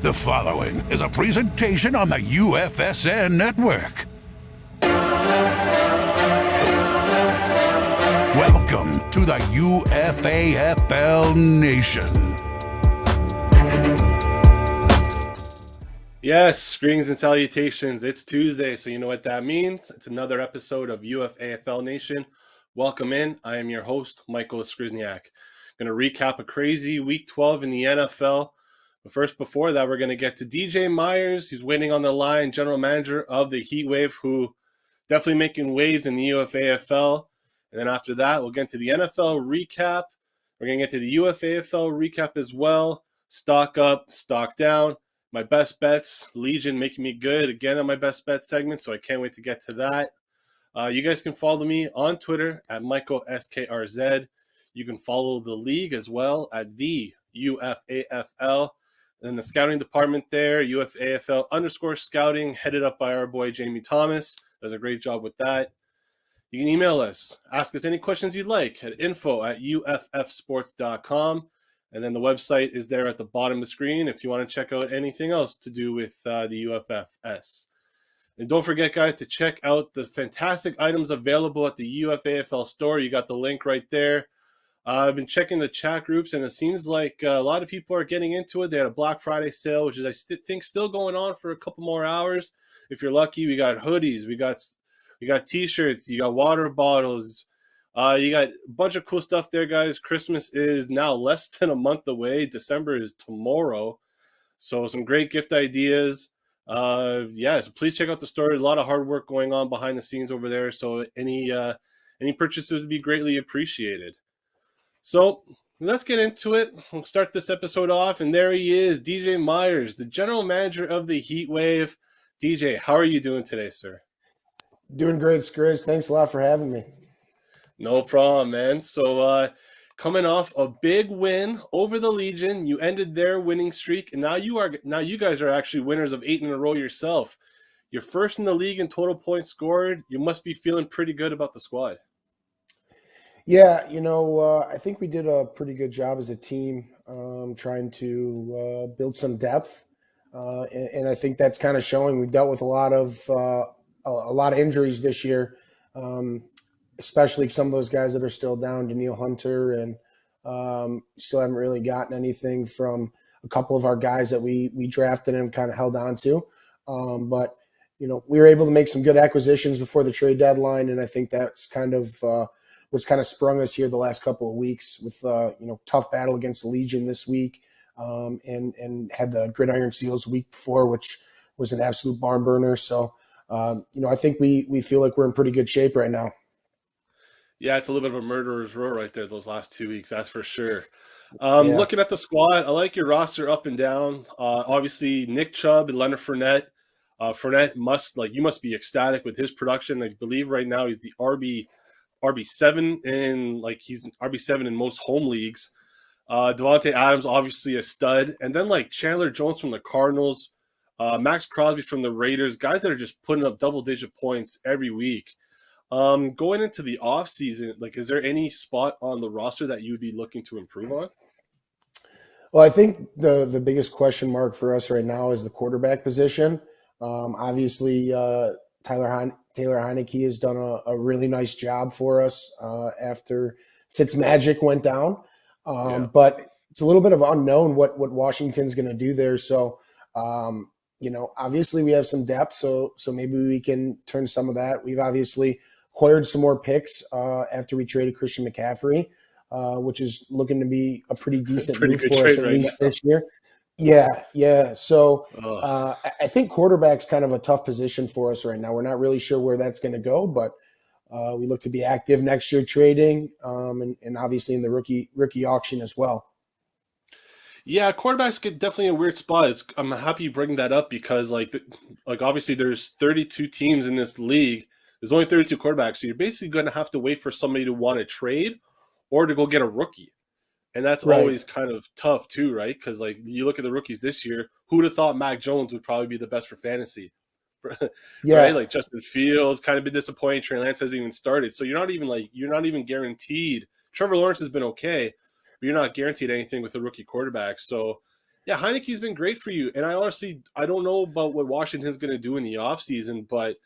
The following is a presentation on the UFSN network. Welcome to the UFAFL Nation. Yes, greetings and salutations. It's Tuesday, so you know what that means. It's another episode of UFAFL Nation. Welcome in. I am your host, Michael Skrzyniak. Going to recap a crazy Week 12 in the NFL. But first, before that, we're going to get to DJ Myers. He's waiting on the line, general manager of the Heat Wave, who definitely making waves in the UFAFL. And then after that, we'll get to the NFL recap. We're going to get to the UFAFL recap as well. Stock up, stock down. My best bets, Legion making me good again on my best bet segment, so I can't wait to get to that. You guys can follow me on Twitter at MichaelSKRZ. You can follow the league as well at the UFAFL. And the scouting department there, UFAFL_scouting, headed up by our boy Jamie Thomas. Does a great job with that. You can email us. Ask us any questions you'd like at info@uffsports.com. And then the website is there at the bottom of the screen if you want to check out anything else to do with the UFFS. And don't forget, guys, to check out the fantastic items available at the UFAFL store. You got the link right there. I've been checking the chat groups, and it seems like a lot of people are getting into it. They had a Black Friday sale, which is, I think, still going on for a couple more hours. If you're lucky, we got hoodies, we got T-shirts, you got water bottles. You got a bunch of cool stuff there, guys. Christmas is now less than a month away. December is tomorrow. So some great gift ideas. So please check out the store. A lot of hard work going on behind the scenes over there. So any purchases would be greatly appreciated. So let's get into it. We'll start this episode off. And there he is, DJ Myers, the general manager of the Heat Wave. DJ, how are you doing today, sir? Doing great, Skrizz. Thanks a lot for having me. No problem, man. So coming off a big win over the Legion, you ended their winning streak, and now you guys are actually winners of 8 in a row yourself. You're first in the league in total points scored. You must be feeling pretty good about the squad. Yeah, I think we did a pretty good job as a team trying to build some depth, and I think that's kind of showing. We've dealt with a lot of injuries this year. Especially some of those guys that are still down, Daniil Hunter, and still haven't really gotten anything from a couple of our guys that we drafted and kind of held on to. But we were able to make some good acquisitions before the trade deadline, and I think that's kind of what's kind of sprung us here the last couple of weeks with tough battle against the Legion this week, and had the Gridiron Seals week before, which was an absolute barn burner. So I think we feel like we're in pretty good shape right now. Yeah, it's a little bit of a murderer's row right there those last 2 weeks, that's for sure. Looking at the squad, I like your roster up and down. Obviously, Nick Chubb and Leonard FOUR-nette. FOUR-nette you must be ecstatic with his production. I believe right now he's the RB7 he's RB7 in most home leagues. Devontae Adams, obviously a stud. And then Chandler Jones from the Cardinals, Max Crosby from the Raiders, guys that are just putting up double-digit points every week. Going into the off season, is there any spot on the roster that you would be looking to improve on? Well, I think the biggest question mark for us right now is the quarterback position. Obviously, Taylor Heineke has done a really nice job for us after Fitzmagic went down. But it's a little bit of unknown what Washington's going to do there. So, obviously we have some depth, so maybe we can turn some of that. We've obviously acquired some more picks after we traded Christian McCaffrey, which is looking to be a pretty decent move for us, at least this year. Yeah. So I think quarterback's kind of a tough position for us right now. We're not really sure where that's going to go, but we look to be active next year trading, and obviously in the rookie auction as well. Yeah, quarterbacks get definitely a weird spot. I'm happy you bring that up because obviously there's 32 teams in this league. There's only 32 quarterbacks, so you're basically going to have to wait for somebody to want to trade or to go get a rookie. And that's always kind of tough too, right? Because you look at the rookies this year, who would have thought Mac Jones would probably be the best for fantasy? Right? Justin Fields kind of been disappointing. Trey Lance hasn't even started. So you're not even guaranteed. Trevor Lawrence has been okay, but you're not guaranteed anything with a rookie quarterback. So Yeah, Heineke's been great for you. And I don't know about what Washington's going to do in the offseason, but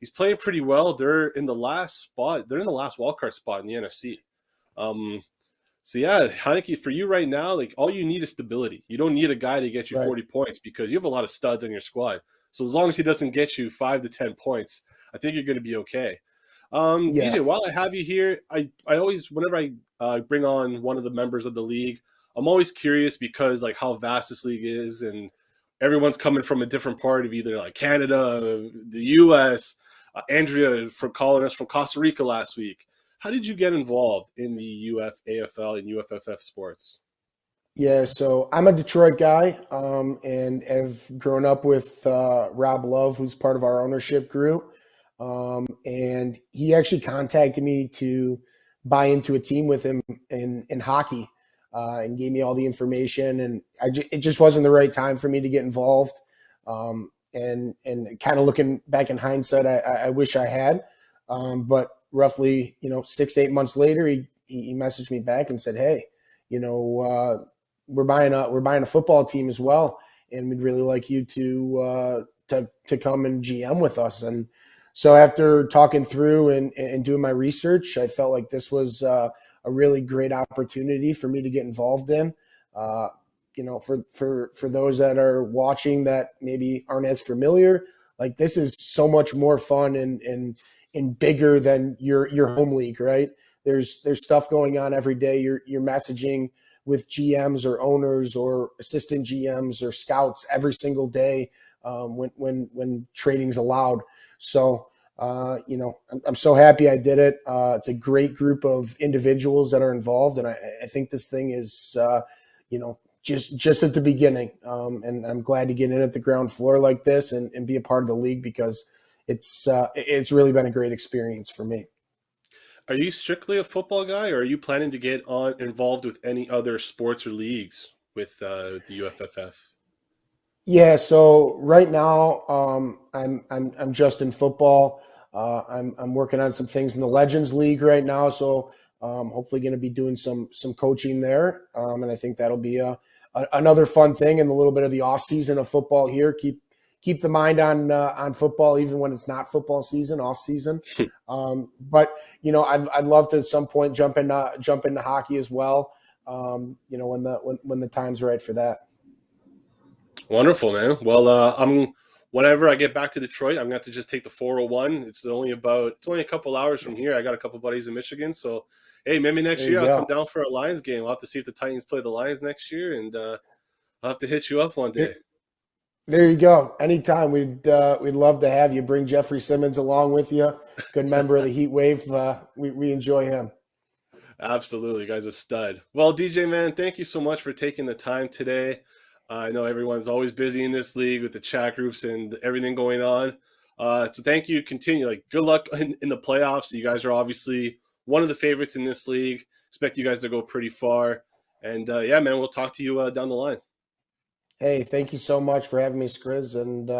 he's playing pretty well. They're in the last spot. They're in the last wildcard spot in the NFC. So yeah, Heineke, for you right now, like all you need is stability. You don't need a guy to get you 40 points because you have a lot of studs on your squad. So as long as he doesn't get you 5 to 10 points, I think you're going to be okay. DJ, while I have you here, I always, whenever I bring on one of the members of the league, I'm always curious because like how vast this league is, and everyone's coming from a different part of either like Canada, the U.S. Andrea from calling us from Costa Rica last week. How did you get involved in the UFAFL and UFF Sports? Yeah, so I'm a Detroit guy, and have grown up with Rob Love, who's part of our ownership group. And he actually contacted me to buy into a team with him in hockey, and gave me all the information. And it just wasn't the right time for me to get involved. And kind of looking back in hindsight, I wish I had. But roughly, 6-8 months later, he messaged me back and said, "Hey, we're buying a football team as well, and we'd really like you to come and GM with us." And so after talking through and doing my research, I felt like this was a really great opportunity for me to get involved in. For those that are watching that maybe aren't as familiar, like this is so much more fun and bigger than your home league, right? There's stuff going on every day. You're messaging with GMs or owners or assistant GMs or scouts every single day when trading's allowed. So I'm so happy I did it. It's a great group of individuals that are involved, and I think this thing is just at the beginning. And I'm glad to get in at the ground floor like this and be a part of the league because it's really been a great experience for me. Are you strictly a football guy, or are you planning to get involved with any other sports or leagues with the UFFF? Yeah, so right now I'm just in football. I'm working on some things in the Legends League right now, so hopefully going to be doing some coaching there, and I think that'll be another fun thing in a little bit of the off season of football here. Keep the mind on football even when it's not football season, off season. But I'd love to at some point jump into hockey as well. When the time's right for that. Wonderful, man. Well, whenever I get back to Detroit, I'm going to have to just take the 401. It's only a couple hours from here. I got a couple buddies in Michigan, so hey, maybe next year I'll come down for a Lions game. We'll have to see if the Titans play the Lions next year, and I'll have to hit you up one day. There you go. Anytime. We'd love to have you. Bring Jeffrey Simmons along with you. Good member of the Heat Wave. We enjoy him. Absolutely, guy's a stud. Well, DJ, man, thank you so much for taking the time today. I know everyone's always busy in this league with the chat groups and everything going on. So thank you. Continue. Good luck in the playoffs. You guys are obviously one of the favorites in this league. Expect you guys to go pretty far. And yeah, man, we'll talk to you down the line. Hey, thank you so much for having me, Skrizz, and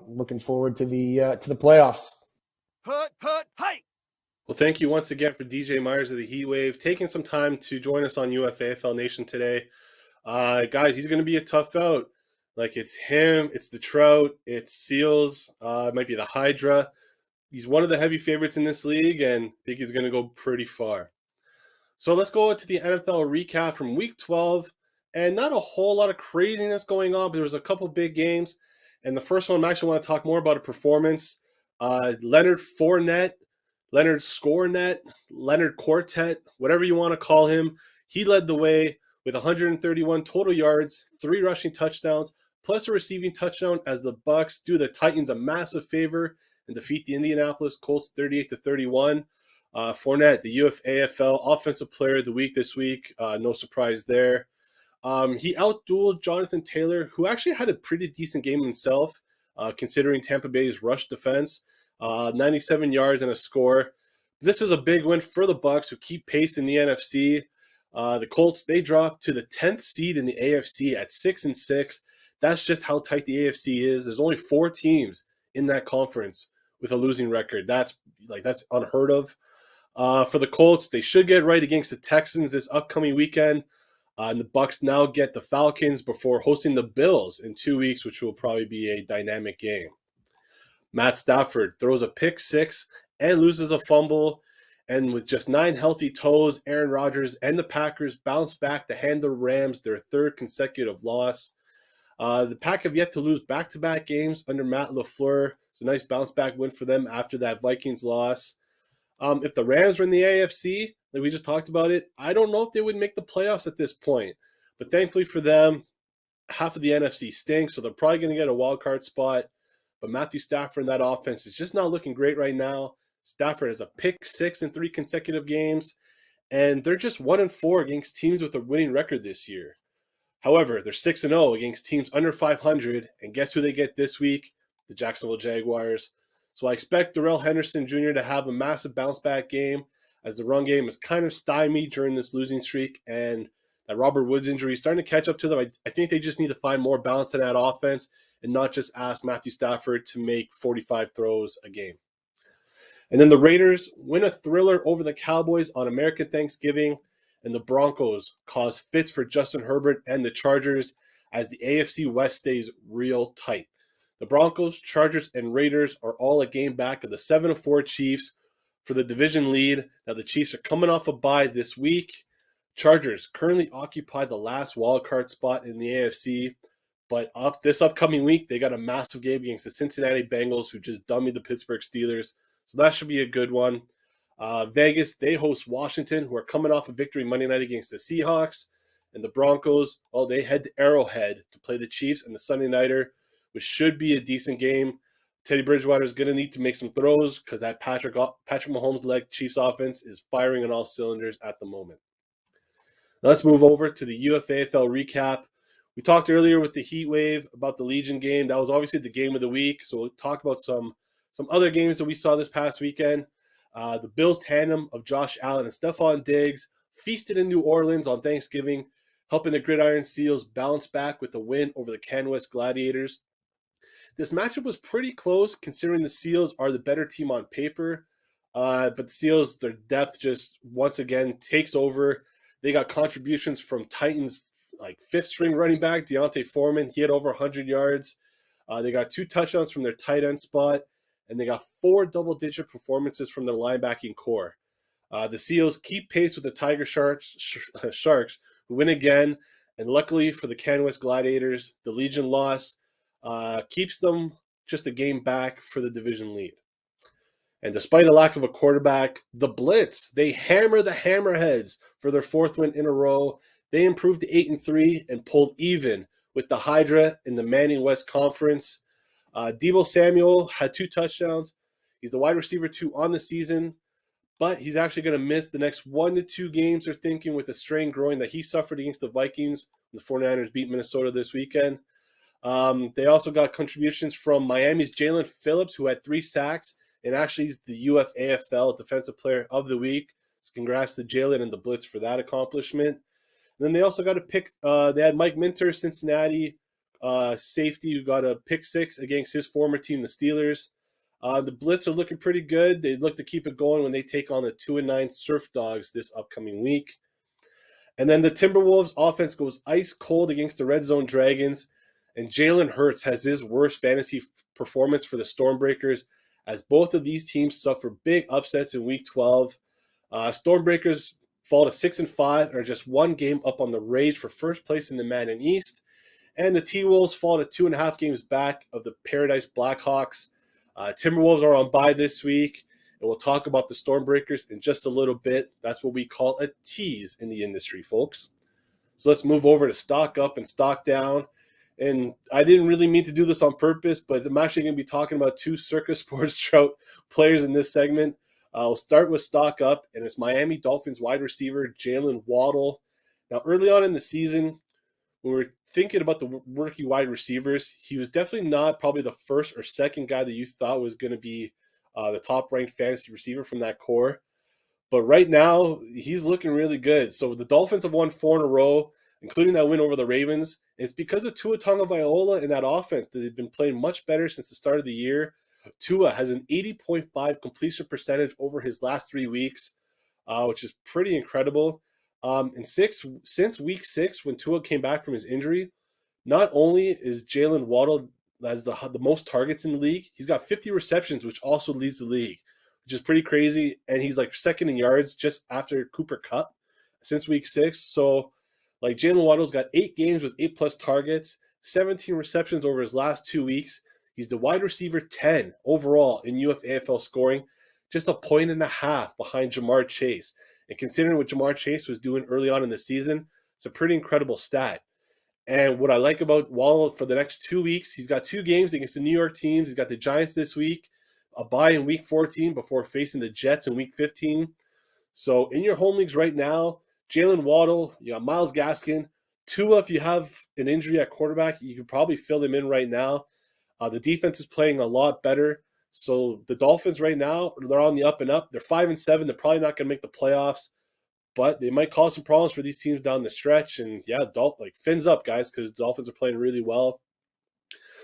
looking forward to the playoffs. Hey! Well, thank you once again for DJ Myers of the Heat Wave taking some time to join us on UFAFL Nation today. Guys, he's going to be a tough out. It's him, it's the Trout, it's Seals, it might be the Hydra. He's one of the heavy favorites in this league, and I think he's going to go pretty far. So let's go to the NFL recap from Week 12. And not a whole lot of craziness going on, but there was a couple big games. And the first one, I actually want to talk more about a performance. Leonard FOUR-nette, Leonard SKOR-nette, Leonard Quartet, whatever you want to call him. He led the way with 131 total yards, 3 rushing touchdowns, plus a receiving touchdown as the Bucs do the Titans a massive favor and defeat the Indianapolis Colts 38-31. FOUR-nette, the UFAFL Offensive Player of the Week this week. No surprise there. He outdueled Jonathan Taylor, who actually had a pretty decent game himself, considering Tampa Bay's rush defense. 97 yards and a score. This is a big win for the Bucs, who keep pace in the NFC. The Colts, they dropped to the 10th seed in the AFC at 6-6. That's just how tight the AFC is. There's only 4 teams in that conference with a losing record. That's unheard of. For the Colts, they should get right against the Texans this upcoming weekend. And the Bucks now get the Falcons before hosting the Bills in 2 weeks, which will probably be a dynamic game. Matt Stafford throws a pick six and loses a fumble. And with just 9 healthy toes, Aaron Rodgers and the Packers bounce back to hand the Rams their 3rd consecutive loss. The Pack have yet to lose back-to-back games under Matt LaFleur. It's a nice bounce-back win for them after that Vikings loss. If the Rams were in the AFC, like we just talked about it, I don't know if they would make the playoffs at this point. But thankfully for them, half of the NFC stinks, so they're probably going to get a wild card spot. But Matthew Stafford and that offense is just not looking great right now. Stafford has a pick six in 3 consecutive games, and they're just 1-4 against teams with a winning record this year. However, they're 6-0 against teams under 500, and guess who they get this week? The Jacksonville Jaguars. So I expect Darrell Henderson Jr. to have a massive bounce-back game, as the run game is kind of stymied during this losing streak, and that Robert Woods injury is starting to catch up to them. I think they just need to find more balance in that offense and not just ask Matthew Stafford to make 45 throws a game. And then the Raiders win a thriller over the Cowboys on American Thanksgiving, and the Broncos cause fits for Justin Herbert and the Chargers as the AFC West stays real tight. The Broncos, Chargers, and Raiders are all a game back of the 7-4 Chiefs for the division lead. Now the Chiefs are coming off a bye this week. Chargers currently occupy the last wildcard spot in the AFC, but this upcoming week, they got a massive game against the Cincinnati Bengals, who just dummied the Pittsburgh Steelers. So that should be a good one. Vegas, they host Washington, who are coming off a victory Monday night against the Seahawks. And the Broncos, they head to Arrowhead to play the Chiefs and the Sunday Nighter, which should be a decent game. Teddy Bridgewater is going to need to make some throws because that Patrick Mahomes-led Chiefs offense is firing on all cylinders at the moment. Now let's move over to the UFAFL recap. We talked earlier with the Heat Wave about the Legion game. That was obviously the game of the week. So we'll talk about some other games that we saw this past weekend. The Bills tandem of Josh Allen and Stephon Diggs feasted in New Orleans on Thanksgiving, helping the Gridiron Seals bounce back with a win over the CanWest Gladiators. This matchup was pretty close considering the Seals are the better team on paper. But the Seals, their depth just once again takes over. They got contributions from Titans like 5th-string running back Deontay Foreman. He had over 100 yards. They got 2 touchdowns from their tight end spot, and they got 4 double-digit performances from their linebacking core. The Seals keep pace with the Tiger Sharks, who win again, and luckily for the CanWest Gladiators, the Legion loss keeps them just a game back for the division lead. And despite a lack of a quarterback, the Blitz, they hammer the Hammerheads for their 4th win in a row. They improved to 8-3 and pulled even with the Hydra in the Manning West Conference. Deebo Samuel had 2 touchdowns. He's the wide receiver 2 on the season, but he's actually going to miss the next 1 to 2 games, they're thinking, with a strained groin that he suffered against the Vikings. The 49ers beat Minnesota this weekend. They also got contributions from Miami's Jalen Phillips, who had 3 sacks, and actually is the UFAFL Defensive Player of the Week. So congrats to Jalen and the Blitz for that accomplishment. And then they also got a pick. They had Mike Minter, Cincinnati safety, who got a pick 6 against his former team, the Steelers. The Blitz are looking pretty good. They look to keep it going when they take on the 2-9 Surf Dogs this upcoming week. And then the Timberwolves offense goes ice cold against the Red Zone Dragons. And Jalen Hurts has his worst fantasy performance for the Stormbreakers, as both of these teams suffer big upsets in Week 12. Stormbreakers fall to 6-5 and are just 1 game up on the Rage for first place in the Madden East. And the T-Wolves fall to 2.5 games back of the Paradise Blackhawks. Timberwolves are on bye this week, and we'll talk about the Stormbreakers in just a little bit. That's what we call a tease in the industry, folks. So let's move over to stock up and stock down. And I didn't really mean to do this on purpose, but I'm actually going to be talking about 2 Circus Sports Trout players in this segment. We'll start with stock up, and it's Miami Dolphins wide receiver Jalen Waddle. Now, early on in the season, when we were thinking about the rookie wide receivers, he was definitely not probably the first or second guy that you thought was going to be the top-ranked fantasy receiver from that core. But right now, he's looking really good. So the Dolphins have won 4 in a row, including that win over the Ravens. And it's because of Tua Tagovailoa in that offense that they've been playing much better since the start of the year. Tua has an 80.5 completion percentage over his last 3 weeks, which is pretty incredible. And since week 6, when Tua came back from his injury, not only is Jalen Waddle has the most targets in the league, he's got 50 receptions, which also leads the league, which is pretty crazy. And he's like second in yards just after Cooper Kupp since week 6. So, like, Jalen Waddle's got 8 games with 8+ targets, 17 receptions over his last 2 weeks. He's the wide receiver 10 overall in UFAFL scoring, just a 1.5 behind Jamar Chase. And considering what Jamar Chase was doing early on in the season, it's a pretty incredible stat. And what I like about Waddle for the next 2 weeks, he's got 2 games against the New York teams. He's got the Giants this week, a bye in week 14 before facing the Jets in week 15. So in your home leagues right now, Jalen Waddle, you got Myles Gaskin. Tua, if you have an injury at quarterback, you could probably fill him in right now. The defense is playing a lot better. So the Dolphins right now, they're on the up and up. They're 5-7. They're probably not going to make the playoffs, but they might cause some problems for these teams down the stretch. And yeah, fins up, guys, because the Dolphins are playing really well.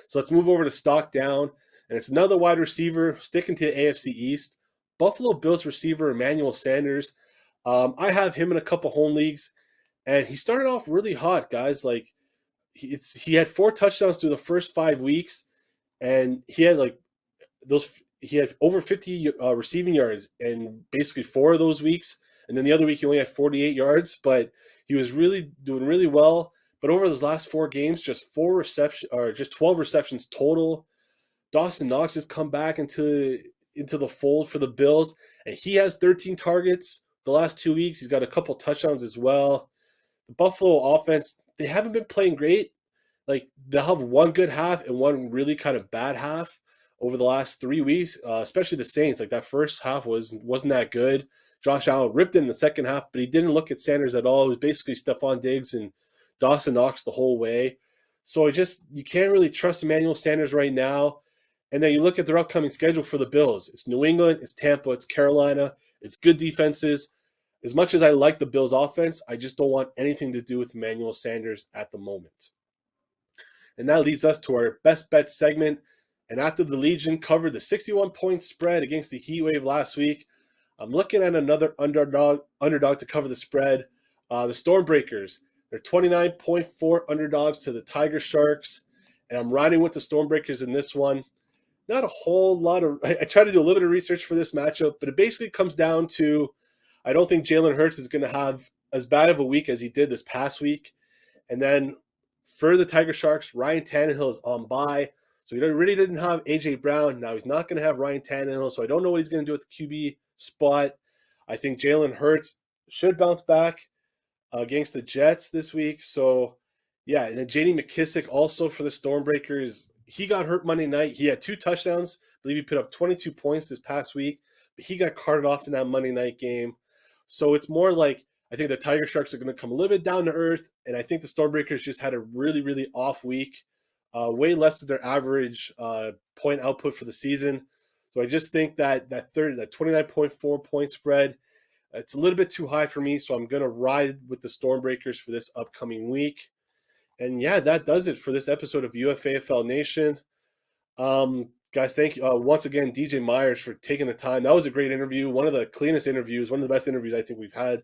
So let's move over to Stock Down. And it's another wide receiver, sticking to the AFC East. Buffalo Bills receiver Emmanuel Sanders. I have him in a couple home leagues, and he started off really hot, guys. Like, he had 4 touchdowns through the first 5 weeks, and he had over 50 receiving yards in basically 4 of those weeks. And then the other week he only had 48 yards, but he was really doing really well. But over those last 4 games, just 12 receptions total. Dawson Knox has come back into the fold for the Bills, and he has 13 targets the last 2 weeks. He's got a couple touchdowns as well. The Buffalo offense, they haven't been playing great. Like, they'll have one good half and one really kind of bad half over the last 3 weeks, especially the Saints. Like, that first half wasn't that good. Josh Allen ripped it in the second half, but he didn't look at Sanders at all. It was basically Stephon Diggs and Dawson Knox the whole way. So you can't really trust Emmanuel Sanders right now. And then you look at their upcoming schedule for the Bills. It's New England, it's Tampa, it's Carolina. It's good defenses. As much as I like the Bills' offense, I just don't want anything to do with Emmanuel Sanders at the moment. And that leads us to our best bet segment. And after the Legion covered the 61-point spread against the Heat Wave last week, I'm looking at another underdog to cover the spread. The Stormbreakers. They're 29.4 underdogs to the Tiger Sharks. And I'm riding with the Stormbreakers in this one. Not a whole lot of – I tried to do a little bit of research for this matchup, but it basically comes down to I don't think Jalen Hurts is going to have as bad of a week as he did this past week. And then for the Tiger Sharks, Ryan Tannehill is on bye. So he really didn't have A.J. Brown. Now he's not going to have Ryan Tannehill, so I don't know what he's going to do at the QB spot. I think Jalen Hurts should bounce back against the Jets this week. So, yeah, and then J.D. McKissick also for the Stormbreakers. He got hurt Monday night. He had 2 touchdowns. I believe he put up 22 points this past week, but he got carted off in that Monday night game. So it's more like I think the Tiger Sharks are going to come a little bit down to earth, and I think the Stormbreakers just had a really, really off week, way less than their average point output for the season. So I just think that 29.4 point spread, it's a little bit too high for me, so I'm going to ride with the Stormbreakers for this upcoming week. And yeah, that does it for this episode of UFAFL Nation. Guys, thank you once again, DJ Myers, for taking the time. That was a great interview. One of the cleanest interviews, one of the best interviews I think we've had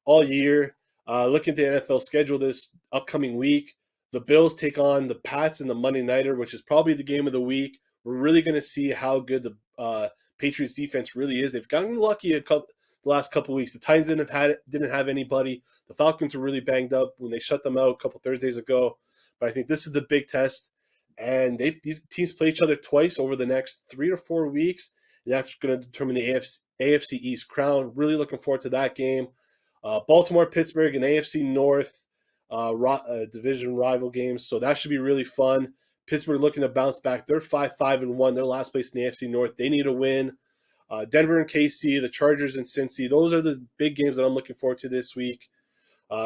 all year. Looking at the NFL schedule this upcoming week, the Bills take on the Pats in the Monday Nighter, which is probably the game of the week. We're really going to see how good the Patriots defense really is. They've gotten lucky the last couple of weeks. The Titans didn't have anybody. The Falcons were really banged up when they shut them out a couple Thursdays ago. But I think this is the big test. And these teams play each other twice over the next 3 to 4 weeks. And that's going to determine the AFC East crown. Really looking forward to that game. Baltimore, Pittsburgh, and AFC North division rival games. So that should be really fun. Pittsburgh looking to bounce back. They're 5-5-1. They're last place in the AFC North. They need a win. Denver and KC, the Chargers and Cincy. Those are the big games that I'm looking forward to this week.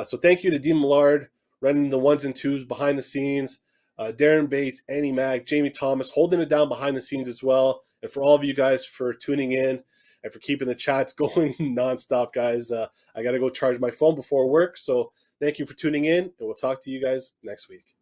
So thank you to Dean Millard, running the 1s and 2s behind the scenes. Darren Bates, Annie Mack, Jamie Thomas, holding it down behind the scenes as well. And for all of you guys for tuning in and for keeping the chats going nonstop, guys. I got to go charge my phone before work. So thank you for tuning in, and we'll talk to you guys next week.